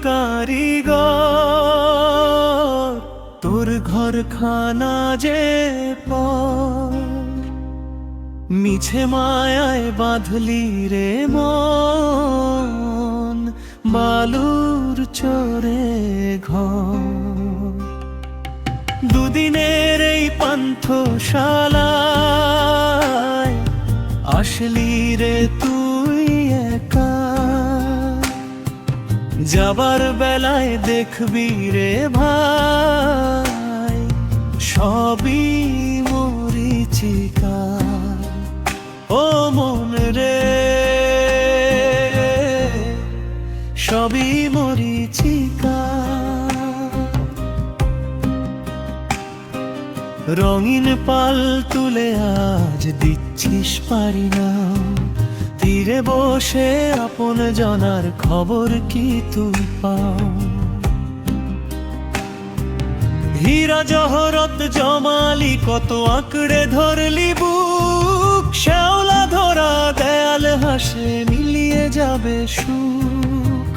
কারিগর, তোর ঘরখানা যে মিছে মায়ায় বাঁধলি রে মন, বালুর চোরে ঘর। দুদিনের এই পান্থশালায় আসলি রে তুই একা, যাবার বেলায় দেখবি রে ভাই সবই মরিচিকা। ও মন রে সবই মরিচিকা। রঙিন পাল তুলে আজ দিচ্ছিস পারি না, তীরে বসে আপন জনার খবর কি তুই পাও? হীরা জহরত জমালি কত আঁকড়ে ধরলি বুক, শ্যাওলা ধরা দেয়াল হাসে মিলিয়ে যাবে সুখ।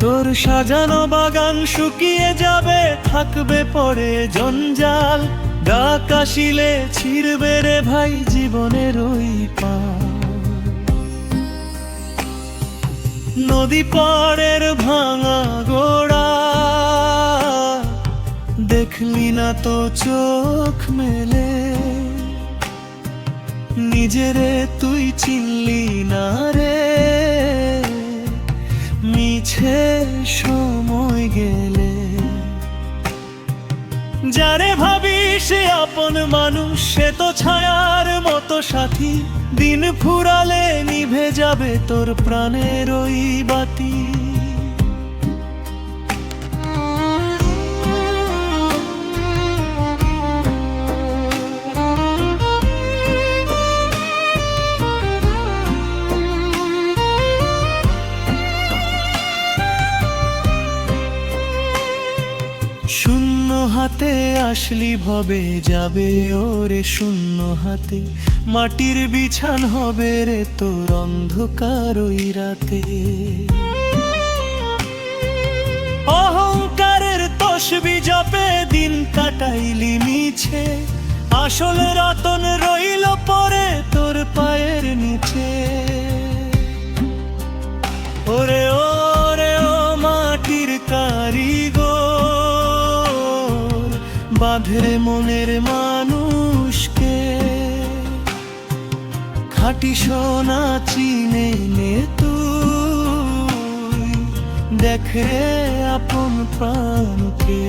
তোর সাজানো বাগান শুকিয়ে যাবে, থাকবে পড়ে জঞ্জাল, ডাক আসিলে ছিড়বে রে ভাই জীবনের ওই পাল। নদী পাড়ের ভাঙা গোড়া দেখলি না তো চোখ মেলে, নিজেরে তুই চিনলি না রে মিছে সময় গেলে। যারে ভাবি সে আপন মানুষ, সে তো ছায়ার মতো সাথী, দিন ফুরালে নিভে যাবে তোর প্রাণের ওই বাতি। শূন্য হাতে আসলি ভবে যাবে ওরে শূন্য হাতে, মাটির বিছান হবে রে তোর অন্ধকার ওই রাতে। অহংকারের তসবি জপে দিন কাটাইলি মিছে, আসল রতন রইল পরে তোর পায়ের নিচে। ওরে ওরে ও মাটির কারিগর, বাঁধে মনের মানুষকে, খাঁটি সোনা চিনে নে তুই, দেখে আপন প্রাণকে।